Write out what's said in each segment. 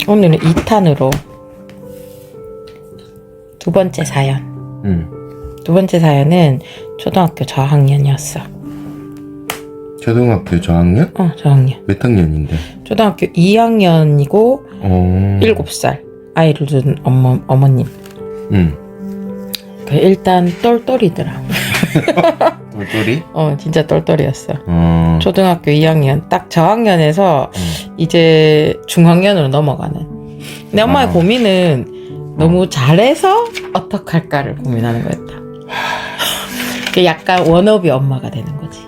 오늘은 2탄으로 두 번째 사연. 두 번째 사연은 초등학교 저학년이었어. 초등학교 저학년? 저학년. 몇 학년인데? 초등학교 2학년이고 7살 아이를 둔 어머님. 일단 똘똘이더라. 똘똘이? 진짜 똘똘이었어. 초등학교 2학년 딱 저학년에서 이제 중학년으로 넘어가는. 내 엄마의 고민은 너무 잘해서 어떡할까를 고민하는 거였다. 약간 워너비 엄마가 되는 거지.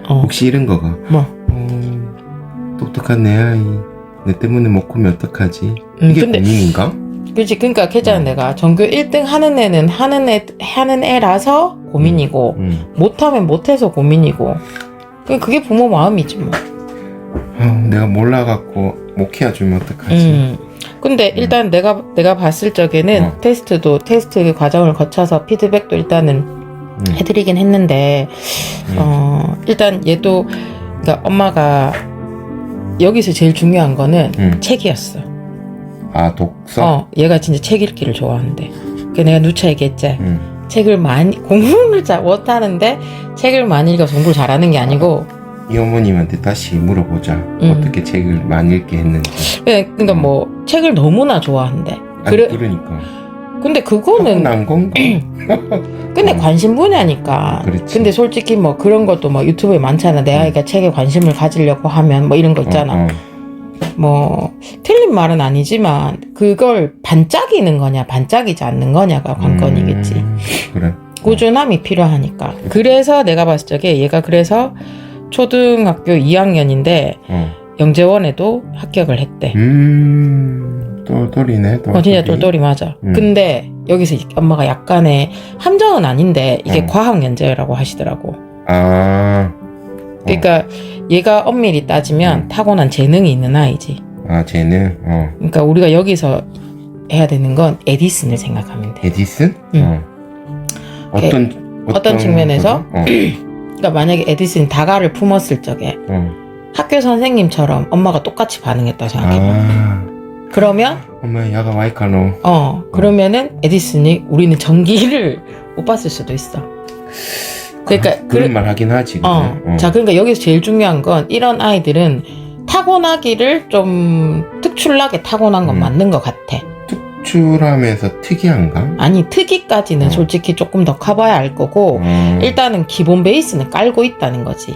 혹시 이런 거가? 뭐? 똑똑한 내 아이 내 때문에 못 크면 어떡하지? 이게 근데, 고민인가? 그렇지. 그러니까 걔잖아. 내가 전교 1등 하는 애는 하는 애라서 고민이고 못하면 못해서 고민이고 그게 부모 마음이지 뭐. 내가 몰라갖고 못 키워주면 어떡하지? 근데 일단 내가 봤을 적에는 테스트 과정을 거쳐서 피드백도 일단은 해드리긴 했는데 일단 얘도 그러니까 엄마가 여기서 제일 중요한 거는 책이었어. 아, 독서? 얘가 진짜 책 읽기를 좋아하는데 내가 누차 얘기했지. 책을 많이 공부를 잘 못하는데 책을 많이 읽어서 공부를 잘하는 게 아니고 이 어머님한테 다시 물어보자. 어떻게 책을 많이 읽게 했는지. 그러니까 뭐 책을 너무나 좋아한대. 그러니까. 근데 그거는 난 건가? 근데 관심 분야니까. 그렇지. 근데 솔직히 뭐 그런 것도 뭐 유튜브에 많잖아. 내 아이가 책에 관심을 가지려고 하면 뭐 이런 거 있잖아. 뭐 틀린 말은 아니지만 그걸 반짝이는 거냐 반짝이지 않는 거냐가 관건이겠지. 그래. 꾸준함이 필요하니까. 그래서 내가 봤을 적에 얘가 그래서 초등학교 2학년인데 영재원에도 합격을 했대. 똘똘이네. 진짜 똘똘이 맞아. 근데 여기서 엄마가 약간의 함정은 아닌데 이게 과학연재라고 하시더라고. 그러니까 얘가 엄밀히 따지면 타고난 재능이 있는 아이지. 재능? 그러니까 우리가 여기서 해야 되는 건 에디슨을 생각하면 돼. 에디슨? 어떤 측면에서? 그러니까 만약에 에디슨이 다가를 품었을 적에 학교 선생님처럼 엄마가 똑같이 반응했다고 생각해봐. 그러면 엄마 야가 와이카노. 그러면은 에디슨이 우리는 전기를 못 봤을 수도 있어. 그러니까 그런 말 하긴 하지. 자, 그러니까 여기서 제일 중요한 건 이런 아이들은 타고나기를 좀 특출나게 타고난 건 맞는 것 같아. 특출하면서 특이한가? 아니, 특이까지는 솔직히 조금 더 커봐야 알 거고 일단은 기본 베이스는 깔고 있다는 거지.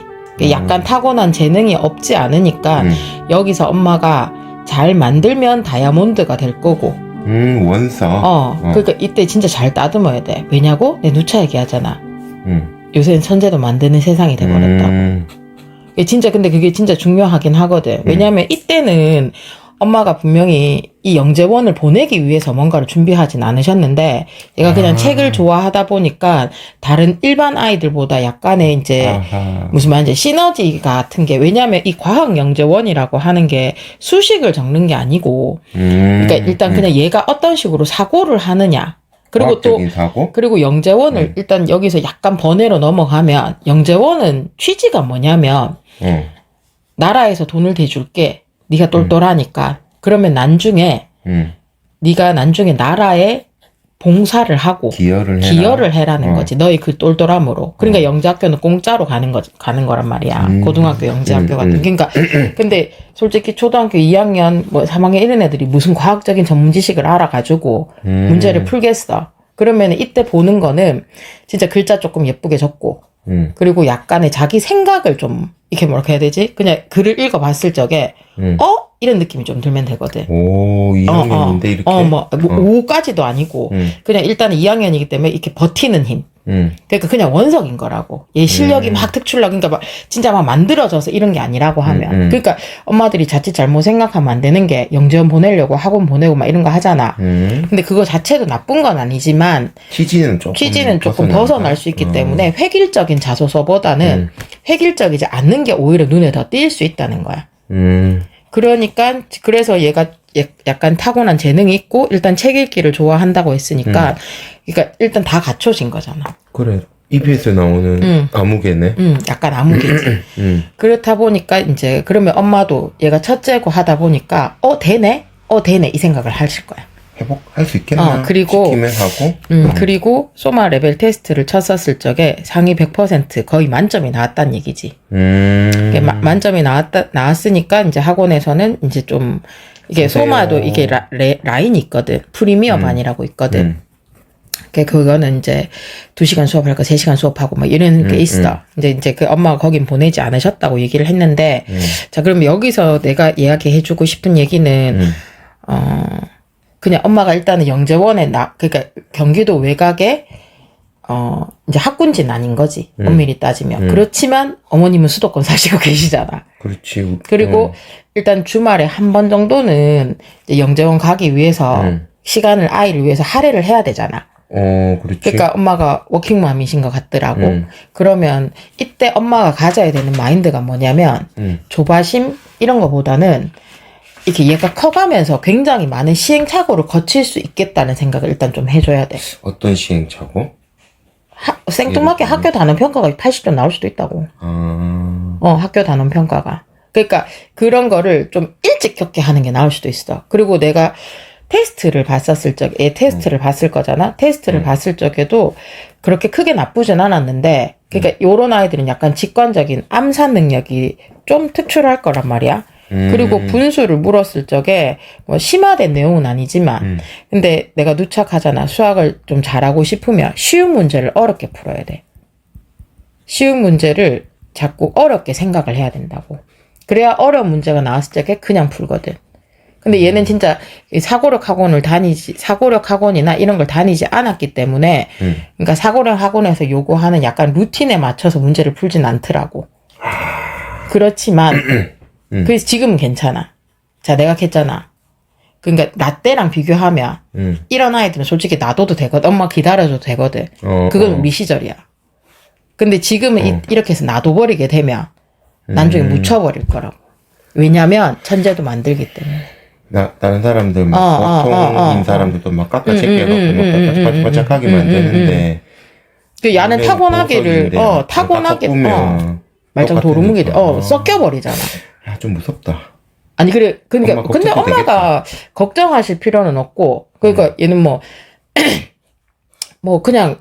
약간 타고난 재능이 없지 않으니까 여기서 엄마가 잘 만들면 다이아몬드가 될 거고. 원서. 그러니까 이때 진짜 잘 따듬어야 돼. 왜냐고? 내 누차 얘기하잖아. 요새는 천재도 만드는 세상이 돼버렸다고. 진짜 근데 그게 진짜 중요하긴 하거든. 왜냐면 이때는 엄마가 분명히 이 영재원을 보내기 위해서 뭔가를 준비하진 않으셨는데 얘가 그냥 책을 좋아하다 보니까 다른 일반 아이들보다 약간의 이제 무슨 말인지 시너지 같은 게 왜냐면 이 과학 영재원이라고 하는 게 수식을 적는 게 아니고 그러니까 일단 그냥 얘가 어떤 식으로 사고를 하느냐 그리고 또 사고? 그리고 영재원을 일단 여기서 약간 번외로 넘어가면 영재원은 취지가 뭐냐면 나라에서 돈을 대줄게. 네가 똘똘하니까. 그러면 나중에 네가 나중에 나라에 봉사를 하고 기여를 해라는 거지. 너의 그 똘똘함으로. 그러니까 영재학교는 공짜로 가는 거란 말이야. 고등학교 영재학교 같은. 그러니까 근데 솔직히 초등학교 2학년 뭐 3학년 이런 애들이 무슨 과학적인 전문 지식을 알아가지고 문제를 풀겠어. 그러면 이때 보는 거는 진짜 글자 조금 예쁘게 적고 그리고 약간의 자기 생각을 좀 이렇게 뭐라 해야 되지? 그냥 글을 읽어봤을 적에 이런 느낌이 좀 들면 되거든. 오, 2학년인데 이렇게? 5까지도 아니고 그냥 일단은 2학년이기 때문에 이렇게 버티는 힘. 그러니까 그냥 원석인 거라고. 얘 실력이 막 특출나. 그러니까 막 진짜 막 만들어져서 이런 게 아니라고 하면. 그러니까 엄마들이 자칫 잘못 생각하면 안 되는 게 영재원 보내려고 학원 보내고 막 이런 거 하잖아. 근데 그거 자체도 나쁜 건 아니지만 취지는 조금 벗어날 수 있기 때문에 획일적인 자소서보다는 획일적이지 않는 게 오히려 눈에 더 띌 수 있다는 거야. 그러니까 그래서 얘가 약간 타고난 재능이 있고 일단 책 읽기를 좋아한다고 했으니까 그러니까 일단 다 갖춰진 거잖아. 그래. EBS에 나오는 아무개네. 약간 아무개지. 그렇다 보니까 이제 그러면 엄마도 얘가 첫째고 하다 보니까 되네 이 생각을 하실 거야. 회복할 수 있겠나? 그리고 시키면 하고. 그리고 소마 레벨 테스트를 쳤었을 적에 상위 100% 거의 만점이 나왔다는 얘기지. 만점이 나왔으니까 이제 학원에서는 이제 좀 이게 주세요. 소마도 이게 라인이 있거든. 프리미어 반이라고 있거든. 그거는 이제 2시간 수업할 거 3시간 수업하고 뭐 이런 게 있어. 이제 그 엄마가 거긴 보내지 않으셨다고 얘기를 했는데, 자, 그럼 여기서 내가 이야기해주고 싶은 얘기는, 그냥 엄마가 일단은 영재원에 그러니까 경기도 외곽에, 이제 학군지는 아닌 거지. 엄밀히 따지면. 그렇지만 어머님은 수도권 사시고 계시잖아. 그렇지. 그리고 일단 주말에 한 번 정도는 이제 영재원 가기 위해서 시간을 아이를 위해서 할애를 해야 되잖아. 그렇지. 그러니까 엄마가 워킹맘이신 것 같더라고. 그러면 이때 엄마가 가져야 되는 마인드가 뭐냐면 조바심 이런 거보다는 이렇게 얘가 커가면서 굉장히 많은 시행착오를 거칠 수 있겠다는 생각을 일단 좀 해줘야 돼. 어떤 시행착오? 생뚱맞게 학교 단원 평가가 80점 나올 수도 있다고. 학교 단원 평가가. 그러니까 그런 거를 좀 일찍 겪게 하는 게 나을 수도 있어. 그리고 내가 테스트를 봤었을 적에, 테스트를 봤을 거잖아? 테스트를 봤을 적에도 그렇게 크게 나쁘진 않았는데, 그러니까 요런 아이들은 약간 직관적인 암산 능력이 좀 특출할 거란 말이야. 그리고 분수를 물었을 적에 뭐 심화된 내용은 아니지만, 근데 내가 누착하잖아. 수학을 좀 잘하고 싶으면 쉬운 문제를 어렵게 풀어야 돼. 쉬운 문제를 자꾸 어렵게 생각을 해야 된다고. 그래야 어려운 문제가 나왔을 적에 그냥 풀거든. 근데 얘는 진짜 사고력 학원이나 이런 걸 다니지 않았기 때문에, 그러니까 사고력 학원에서 요구하는 약간 루틴에 맞춰서 문제를 풀진 않더라고. 그렇지만, 그래서 지금은 괜찮아. 자, 내가 했잖아. 그러니까 나 때랑 비교하면, 이런 아이들은 솔직히 놔둬도 되거든. 엄마 기다려줘도 되거든. 그건 우리 시절이야. 근데 지금은 이렇게 해서 놔둬버리게 되면, 나중에 묻혀버릴 거라고. 왜냐면, 천재도 만들기 때문에. 다른 사람들, 보통인 사람들도 막 깎아채겨놓고, 막 바짝바짝하게 만드는데. 그 야는 타고나기를, 말짱 도루묵이 섞여버리잖아. 야, 좀 무섭다. 아니, 그래, 그러니까, 근데 엄마가 걱정하실 필요는 없고, 그러니까 얘는 그냥,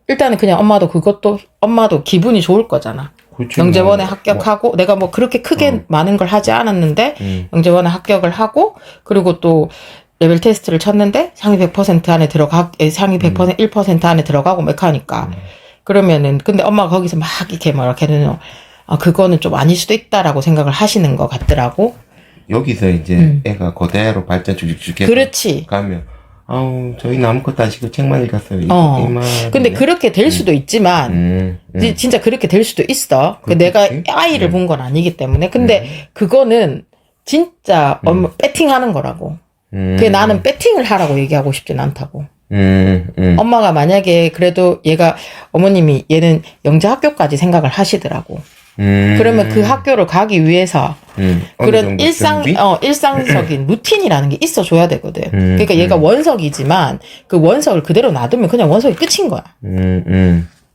일단은 그냥 엄마도 기분이 좋을 거잖아. 영재원에 합격하고 내가 그렇게 크게 많은 걸 하지 않았는데 영재원에 합격을 하고 그리고 또 레벨 테스트를 쳤는데 상위 100% 안에 상위 100% 1% 안에 들어가고 막 하니까 그러면은 근데 엄마가 거기서 막 이렇게 이렇게는 그거는 좀 아닐 수도 있다라고 생각을 하시는 것 같더라고. 여기서 이제 애가 그대로 발전 쭉쭉쭉 해서 그렇지. 가면 저희는 아무것도 안 시고 책만 읽었어요. 근데 그렇게 될 수도 있지만, 진짜 그렇게 될 수도 있어. 내가 아이를 본 건 아니기 때문에. 근데 그거는 진짜 배팅하는 거라고. 나는 배팅을 하라고 얘기하고 싶진 않다고. 엄마가 만약에 그래도 어머님이 얘는 영재 학교까지 생각을 하시더라고. 그러면 그 학교를 가기 위해서 그런 일상적인 루틴이라는 게 있어줘야 되거든. 그러니까 얘가 원석이지만 그 원석을 그대로 놔두면 그냥 원석이 끝인 거야.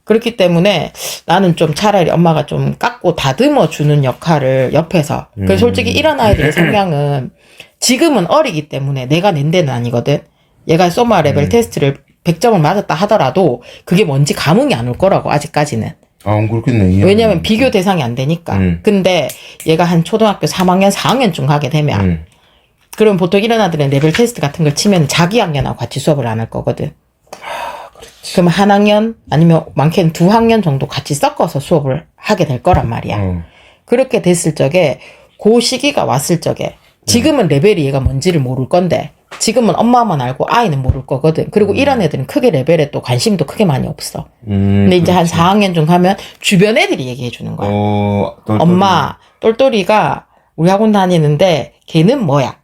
그렇기 때문에 나는 좀 차라리 엄마가 좀 깎고 다듬어 주는 역할을 옆에서. 그래서 솔직히 이런 아이들의 성향은 지금은 어리기 때문에 내가 낸 데는 아니거든. 얘가 소마 레벨 테스트를 100점을 맞았다 하더라도 그게 뭔지 감흥이 안 올 거라고 아직까지는. 그렇겠네. 왜냐면 비교 대상이 안 되니까. 근데 얘가 한 초등학교 3학년, 4학년쯤 가게 되면 그럼 보통 이런 아들은 레벨 테스트 같은 걸 치면 자기 학년하고 같이 수업을 안 할 거거든. 그럼 한 학년 아니면 많게는 2학년 정도 같이 섞어서 수업을 하게 될 거란 말이야. 그렇게 됐을 적에 그 시기가 왔을 적에 지금은 레벨이 얘가 뭔지를 모를 건데 지금은 엄마만 알고 아이는 모를 거거든. 그리고 이런 애들은 크게 레벨에 또 관심도 크게 많이 없어. 근데 이제 한 4학년쯤 가면 주변 애들이 얘기해 주는 거야. 엄마, 똘똘이가 우리 학원 다니는데 걔는 뭐야?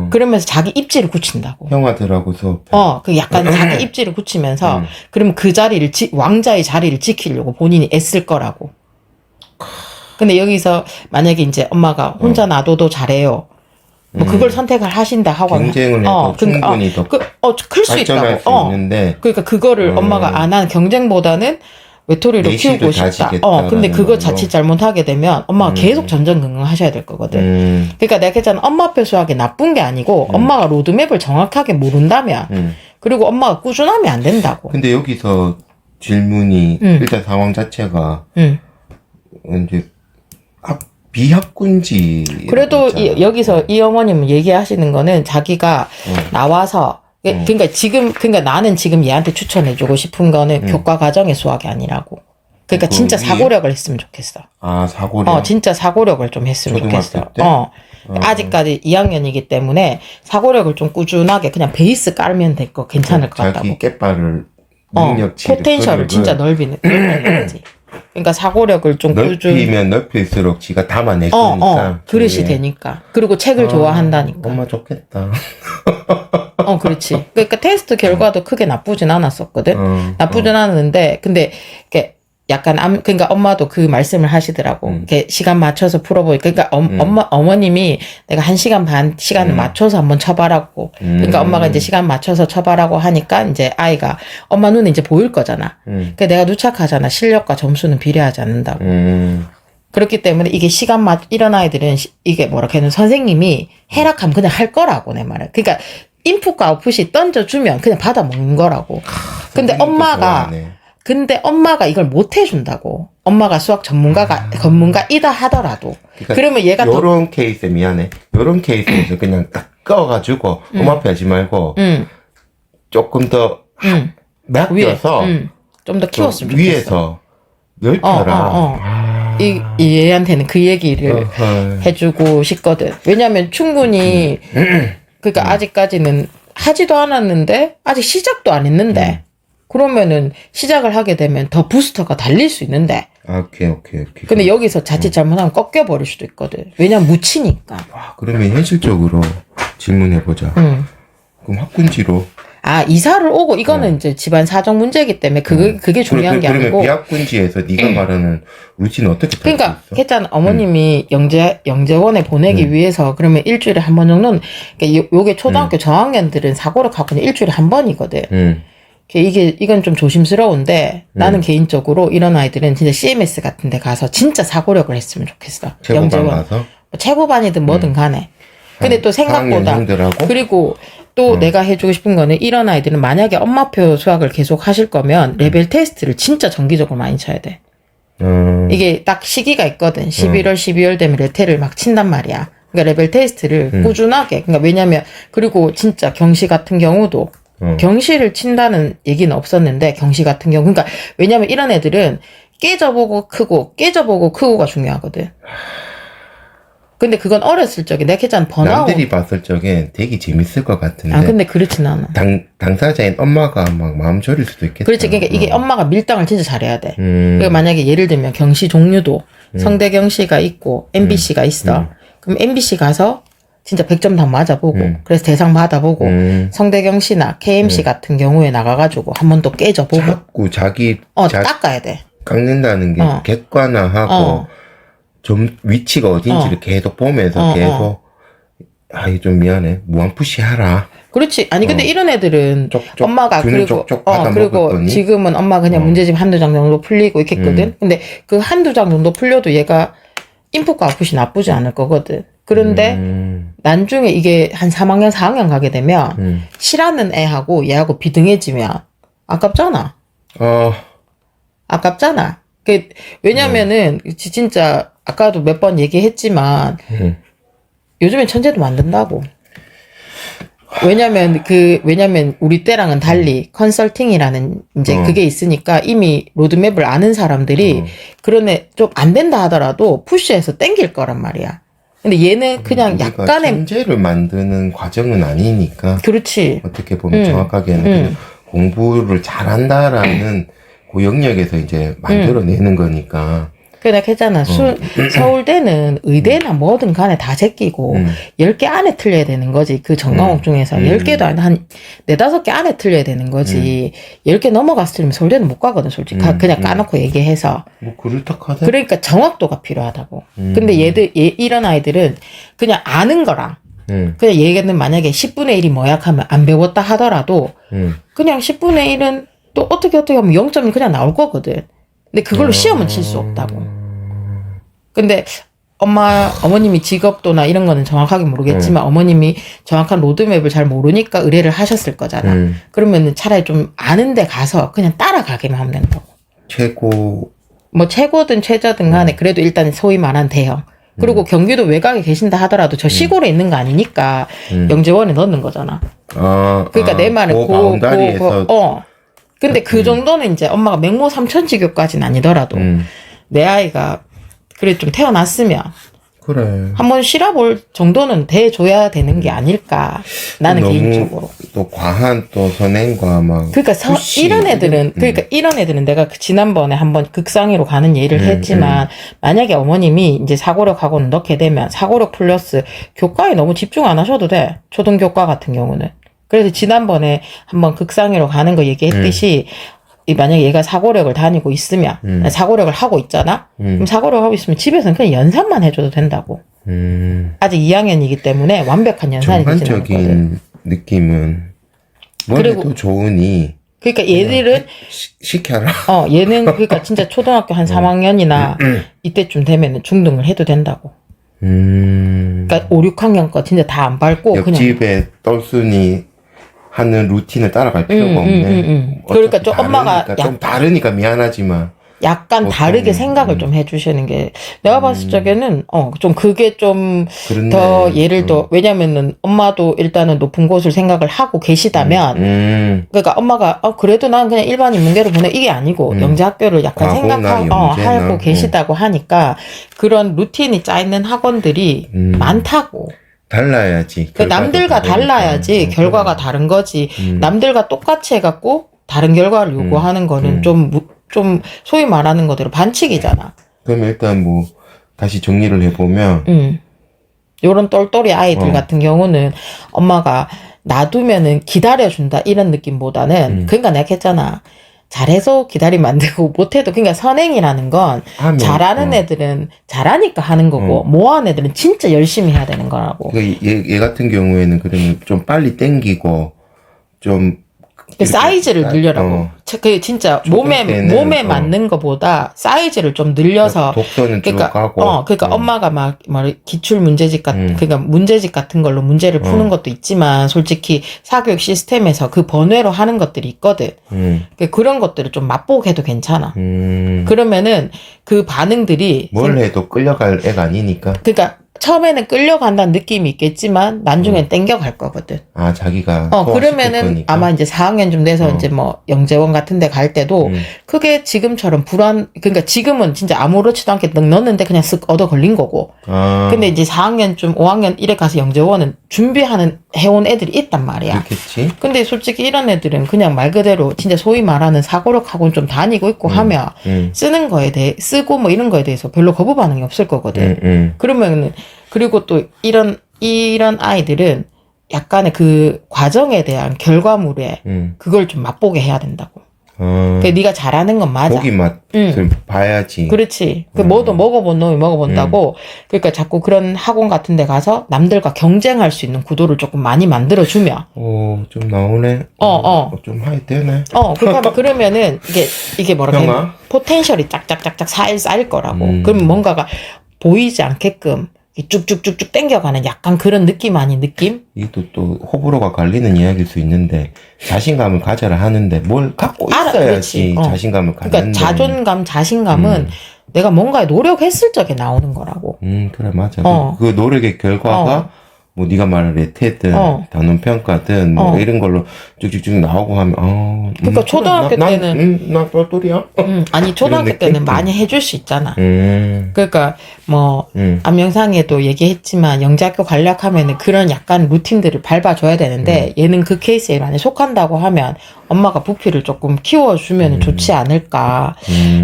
그러면서 자기 입지를 굳힌다고. 형아들하고 수업. 그 약간 자기 입지를 굳히면서 그러면 그 자리를 왕자의 자리를 지키려고 본인이 애쓸 거라고. 근데 여기서 만약에 이제 엄마가 혼자 놔둬도 잘해요. 그걸 선택을 하신다 하고 경쟁을 해도 충분히 더 클 수 발전할 있다고. 수 있는데 그러니까 그거를 엄마가 안 하는 경쟁보다는 외톨이로 내시도 키우고 싶다. 다시겠다라는 근데 그거 걸로. 자칫 잘못하게 되면 엄마가 계속 전전긍긍하셔야 될 거거든. 그러니까 내가 했잖아. 엄마 앞에 수학이 나쁜 게 아니고 엄마가 로드맵을 정확하게 모른다면 그리고 엄마가 꾸준하면 안 된다고. 근데 여기서 질문이 일단 상황 자체가 이제 비학군지. 그래도 여기서 이 어머님은 얘기하시는 거는 자기가 나와서 그러니까 나는 지금 얘한테 추천해주고 싶은 거는 교과 과정의 수학이 아니라고. 그러니까 진짜 사고력을 했으면 좋겠어. 아, 사고력. 진짜 사고력을 좀 했으면 좋겠어. 때? 아직까지 2학년이기 때문에 사고력을 좀 꾸준하게 그냥 베이스 깔면 될 거 괜찮을 것 같다고. 자기 깨발을 능력치를 포텐셜을 진짜 넓히는 거지. 그러니까 사고력을 좀 넓히면 넓힐수록 지가 담아냈으니까. 그릇이 되니까. 그리고 책을 좋아한다니까. 엄마 좋겠다. 그렇지. 그러니까 테스트 결과도 크게 나쁘진 않았었거든. 나쁘진 않았는데, 근데, 이렇게 약간, 그러니까 엄마도 그 말씀을 하시더라고. 이렇게 시간 맞춰서 풀어보니까. 그러니까 어머님이 내가 1시간 반 시간을 맞춰서 한번 쳐봐라고. 그러니까 엄마가 이제 시간 맞춰서 쳐봐라고 하니까 이제 아이가 엄마 눈에 이제 보일 거잖아. 그러니까 내가 누착하잖아. 실력과 점수는 비례하지 않는다고. 그렇기 때문에 이게 이런 아이들은 이게 뭐라 해야 되나 선생님이 해락하면 그냥 할 거라고 내 말은. 그러니까 인풋과 아웃풋이 던져주면 그냥 받아 먹는 거라고. 근데 엄마가 이걸 못 해준다고. 엄마가 수학 전문가이다 하더라도. 그러니까 그러면 얘가 요런 케이스에 미안해. 요런 케이스에서 그냥 딱 꺼가지고 엄마 앞에 하지 말고 조금 더 맡겨서 좀 더 키웠으면 좋겠어. 위에서 넓혀라. 이 얘한테는 그 얘기를 해주고 싶거든. 왜냐면 충분히 그러니까 아직까지는 하지도 않았는데 아직 시작도 안 했는데 그러면은 시작을 하게 되면 더 부스터가 달릴 수 있는데. 오케이. 근데 여기서 자칫 잘못하면 꺾여버릴 수도 있거든. 왜냐면 묻히니까. 그러면 현실적으로 질문해보자. 그럼 학군지로. 이사를 오고 이거는 이제 집안 사정 문제이기 때문에 그게 중요한 게 아니고. 그러면 비학군지에서 네가 말하는 루틴은 어떻게 그러니까 했잖아. 어머님이 영재원에 보내기 위해서 그러면 일주일에 한 번 정도는 그러니까 요게 초등학교 저학년들은 사고력 학원이 일주일에 한 번이거든. 이건 좀 조심스러운데 나는 개인적으로 이런 아이들은 진짜 CMS 같은 데 가서 진짜 사고력을 했으면 좋겠어. 최고반 가서? 최고반이든 뭐든 간에. 근데 또 생각보다 그리고 또 내가 해주고 싶은 거는 이런 아이들은 만약에 엄마표 수학을 계속 하실 거면 레벨 테스트를 진짜 정기적으로 많이 쳐야 돼. 이게 딱 시기가 있거든. 11월, 12월 되면 레테를 막 친단 말이야. 그러니까 레벨 테스트를 꾸준하게. 그러니까 왜냐면 그리고 진짜 경시 같은 경우도 경시를 친다는 얘기는 없었는데 경시 같은 경우 그러니까 왜냐면 이런 애들은 깨져보고 크고가 중요하거든. 근데 그건 어렸을 적에 내가 했잖아 번아웃. 남들이 봤을 적엔 되게 재밌을 것 같은데. 근데 그렇진 않아. 당사자인 엄마가 막 마음 졸일 수도 있겠다. 그렇지. 그러니까 이게 엄마가 밀당을 진짜 잘해야 돼. 그러니까 만약에 예를 들면 경시 종류도 성대경시가 있고 MBC가 있어. 그럼 MBC 가서 진짜 100점 다 맞아보고 그래서 대상 받아보고 성대경시나 KMC 같은 경우에 나가가지고 한 번 또 깨져보고 자꾸 자기 닦아야 돼. 깎는다는 게 객관화하고 좀 위치가 어딘지를 계속 보면서 계속 이거 좀 미안해 무한푸시 하라. 그렇지. 아니 근데 이런 애들은 쪽쪽, 엄마가 그리고 먹었더니. 지금은 엄마 그냥 문제집 한두 장 정도 풀리고 있겠거든. 근데 그 한두 장 정도 풀려도 얘가 인풋과 아웃풋이 나쁘지 않을 거거든. 그런데 나중에 이게 한 3학년 4학년 가게 되면 싫어하는 애하고 얘하고 비등해지면 아깝잖아. 아깝잖아. 왜냐면은 진짜 아까도 몇 번 얘기했지만 요즘엔 천재도 만든다고. 왜냐면 우리 때랑은 달리 컨설팅이라는 이제 그게 있으니까 이미 로드맵을 아는 사람들이 그런 애 좀 안 된다 하더라도 푸시해서 땡길 거란 말이야. 근데 얘는 그냥 약간의 천재를 만드는 과정은 아니니까. 그렇지. 어떻게 보면 정확하게는 공부를 잘한다라는 그 영역에서 이제 만들어내는 거니까. 내가 했잖아. 서울대는 의대나 뭐든 간에 다 제끼고 10개 안에 틀려야 되는 거지. 그 전과목 중에서 10개도 아니라 한 4-5개 안에 틀려야 되는 거지. 10개 넘어갔을 때면 서울대는 못 가거든 솔직히. 그냥 까놓고 얘기해서. 뭐 그렇다 하대. 그러니까 정확도가 필요하다고. 근데 이런 아이들은 그냥 아는 거랑 그냥 얘는 만약에 10분의 1이 뭐야 하면 안 배웠다 하더라도 그냥 10분의 1은 또 어떻게 하면 0점이 그냥 나올 거거든. 근데 그걸로 시험은 칠 수 없다고. 근데 어머님이 직업도나 이런 거는 정확하게 모르겠지만 어머님이 정확한 로드맵을 잘 모르니까 의뢰를 하셨을 거잖아. 그러면은 차라리 좀 아는 데 가서 그냥 따라가기만 하면 된다고. 최고 뭐 최고든 최저든 간에 그래도 일단 소위 말한 대형. 그리고 경기도 외곽에 계신다 하더라도 저 시골에 있는 거 아니니까 영재원에 넣는 거잖아. 그러니까 내 말은 바운다리에서 근데 그 정도는 이제 엄마가 맹모 삼천지교까지는 아니더라도 내 아이가 그래 좀 태어났으면 그래. 한번 실어볼 정도는 돼줘야 되는 게 아닐까 나는 너무 개인적으로. 또 과한 또 선행과 막 그러니까 이런 애들은 내가 지난번에 한번 극상위로 가는 예를 했지만 만약에 어머님이 이제 사고력 학원을 넣게 되면 사고력 플러스 교과에 너무 집중 안 하셔도 돼. 초등교과 같은 경우는. 그래서 지난번에 한번 극상위로 가는 거 얘기했듯이 만약에 얘가 사고력을 다니고 있으면 사고력을 하고 있잖아. 그럼 사고력을 하고 있으면 집에서는 그냥 연산만 해줘도 된다고. 아직 2학년이기 때문에 완벽한 연산이 되지 않거든. 전반적인 느낌은 뭐래도 좋으니 그러니까 얘들은 시켜라. 얘는 그러니까 진짜 초등학교 한 3학년이나 이때쯤 되면은 중등을 해도 된다고. 그러니까 5, 6학년 거 진짜 다 안 밟고 옆집에 떨순이 하는 루틴을 따라갈 필요가 없네. 그러니까 좀 엄마가 좀 다르니까 미안하지만 약간 다르게 생각을 좀 해주시는 게 내가 봤을 적에는 좀 그게 좀 더 예를 더 왜냐면은 엄마도 일단은 높은 곳을 생각을 하고 계시다면 그러니까 엄마가 그래도 난 그냥 일반 인문계로 보내 이게 아니고 영재학교를 약간 생각하고 하고 계시다고 하니까 그런 루틴이 짜 있는 학원들이 많다고. 달라야지. 남들과 달라야지 결과가 다른 거지. 남들과 똑같이 해갖고 다른 결과를 요구하는 거는 좀 소위 말하는 거대로 반칙이잖아. 그럼 일단 뭐 다시 정리를 해보면 요런 똘똘이 아이들 같은 경우는 엄마가 놔두면은 기다려준다 이런 느낌보다는 그러니까 내가 했잖아. 잘해서 기다리면 안 되고 못해도 그러니까 선행이라는 건 잘하는 애들은 잘하니까 하는 거고 못하는 애들은 진짜 열심히 해야 되는 거라고. 얘 같은 경우에는 그러면 좀 빨리 땡기고 좀 사이즈를 늘려라고. 그게 진짜 몸에 맞는 거보다 사이즈를 좀 늘려서. 독서는 쭉 가고. 그러니까 엄마가 막 기출 문제집 그러니까 문제집 같은 걸로 문제를 푸는 것도 있지만 솔직히 사교육 시스템에서 그 번외로 하는 것들이 있거든. 그러니까 그런 것들을 좀 맛보게 해도 괜찮아. 그러면은 그 반응들이 뭘 해도 끌려갈 애가 아니니까. 그러니까 처음에는 끌려간다는 느낌이 있겠지만 나중엔 땡겨갈 거거든. 자기가 그러면은 거니까. 아마 이제 4학년쯤 돼서 이제 뭐 영재원 같은 데 갈 때도 크게 지금처럼 그러니까 지금은 진짜 아무렇지도 않게 넣었는데 그냥 쓱 얻어 걸린 거고. 근데 이제 4학년쯤 5학년 이래 가서 영재원은 준비하는 해온 애들이 있단 말이야. 그렇겠지. 근데 솔직히 이런 애들은 그냥 말 그대로 진짜 소위 말하는 사고력 학원 좀 다니고 있고 하면 쓰는 거에 대해 쓰고 뭐 이런 거에 대해서 별로 거부 반응이 없을 거거든. 그러면은 그리고 또 이런 아이들은 약간의 그 과정에 대한 결과물에 그걸 좀 맛보게 해야 된다고. 그 네가 잘하는 건 맞아. 고기 맛을 봐야지. 그렇지. 그 뭐도 먹어본 놈이 먹어본다고. 그러니까 자꾸 그런 학원 같은 데 가서 남들과 경쟁할 수 있는 구도를 조금 많이 만들어주면. 좀 나오네. 좀 해야 되네. 그러면은 이게 뭐랄까. 형아? 포텐셜이 짝짝짝짝 쌓일 거라고. 그럼 뭔가가 보이지 않게끔 쭉쭉쭉쭉 땡겨가는 약간 그런 느낌 아닌 느낌? 이것도 또 호불호가 갈리는 이야기일 수 있는데 자신감을 가져라 하는데 뭘 갖고 있어야지 자신감을 갖는데. 그러니까 자신감은 내가 뭔가에 노력했을 적에 나오는 거라고. 그래 맞아. 그 노력의 결과가 뭐 네가 말한 레테든 단원 평가든 뭐 이런 걸로 쭉쭉쭉 나오고 하면 그러니까 초등학교 때는 나 똘똘이야? 아니 초등학교 때는 많이 해줄 수 있잖아. 그러니까 뭐 암영상에도 얘기했지만 영재학교 간략하면은 그런 약간 루틴들을 밟아줘야 되는데 얘는 그 케이스에 많이 속한다고 하면 엄마가 부피를 조금 키워주면 좋지 않을까.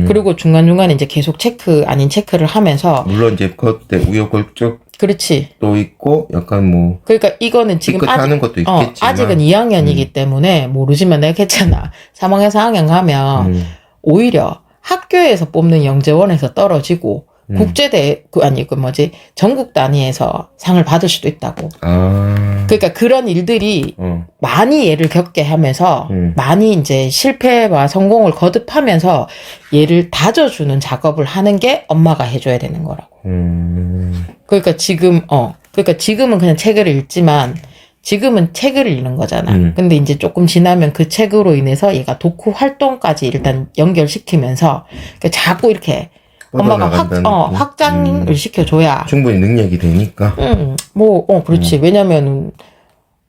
그리고 중간중간에 이제 계속 체크 아닌 체크를 하면서 물론 이제 그때 우여곡절 그렇지. 또 있고 약간 뭐 그러니까 이거는 지금 하는 것도 있겠지만 아직은 2학년이기 때문에 모르지만 내가 했잖아. 3학년 4학년 가면 오히려 학교에서 뽑는 영재원에서 떨어지고 국제대 전국 단위에서 상을 받을 수도 있다고. 그러니까 그런 일들이 많이 얘를 겪게 하면서 많이 이제 실패와 성공을 거듭하면서 얘를 다져주는 작업을 하는 게 엄마가 해줘야 되는 거라고. 그러니까 지금은 그냥 책을 읽지만 지금은 책을 읽는 거잖아. 근데 이제 조금 지나면 그 책으로 인해서 얘가 독후 활동까지 일단 연결시키면서 그러니까 자꾸 이렇게 엄마가 확장을 시켜줘야 충분히 능력이 되니까. 그렇지.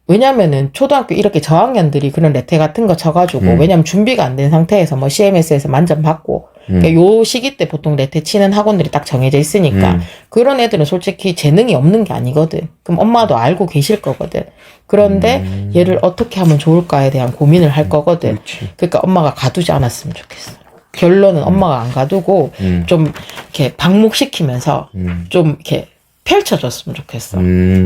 왜냐면은 초등학교 이렇게 저학년들이 그런 레테 같은 거 쳐가지고 왜냐면 준비가 안 된 상태에서 뭐 CMS에서 만점 받고 그러니까 요 시기 때 보통 레테 치는 학원들이 딱 정해져 있으니까 그런 애들은 솔직히 재능이 없는 게 아니거든. 그럼 엄마도 알고 계실 거거든. 그런데 얘를 어떻게 하면 좋을까에 대한 고민을 할 거거든. 그러니까 엄마가 가두지 않았으면 좋겠어. 결론은 엄마가 안 가두고 좀 이렇게 방목시키면서 좀 이렇게 펼쳐줬으면 좋겠어.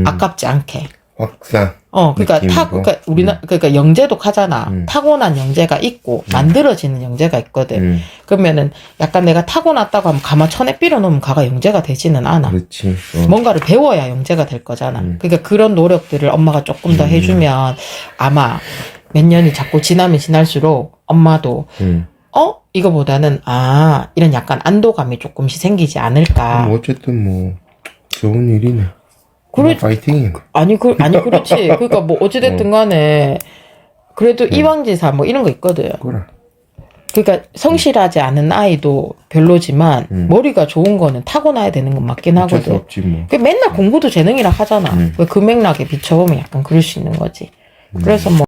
아깝지 않게. 확산. 그러니까 영재도 하잖아. 타고난 영재가 있고 만들어지는 영재가 있거든. 그러면은 약간 내가 타고났다고 하면 가마 천에 삐려 놓으면 가가 영재가 되지는 않아. 그렇지. 뭔가를 배워야 영재가 될 거잖아. 그러니까 그런 노력들을 엄마가 조금 더 해주면 아마 몇 년이 자꾸 지나면 지날수록 엄마도 이거보다는 이런 약간 안도감이 조금씩 생기지 않을까. 어쨌든 뭐 좋은 일이네. 파이팅이네. 그렇지. 그러니까 뭐 어찌됐든 간에 그래도 이왕지사 뭐 이런 거 있거든. 그래. 그러니까 성실하지 않은 아이도 별로지만 머리가 좋은 거는 타고나야 되는 건 맞긴 어쩔 수 하거든. 없지 뭐. 맨날 공부도 재능이라 하잖아. 그 맥락에 비춰보면 약간 그럴 수 있는 거지. 그래서 뭐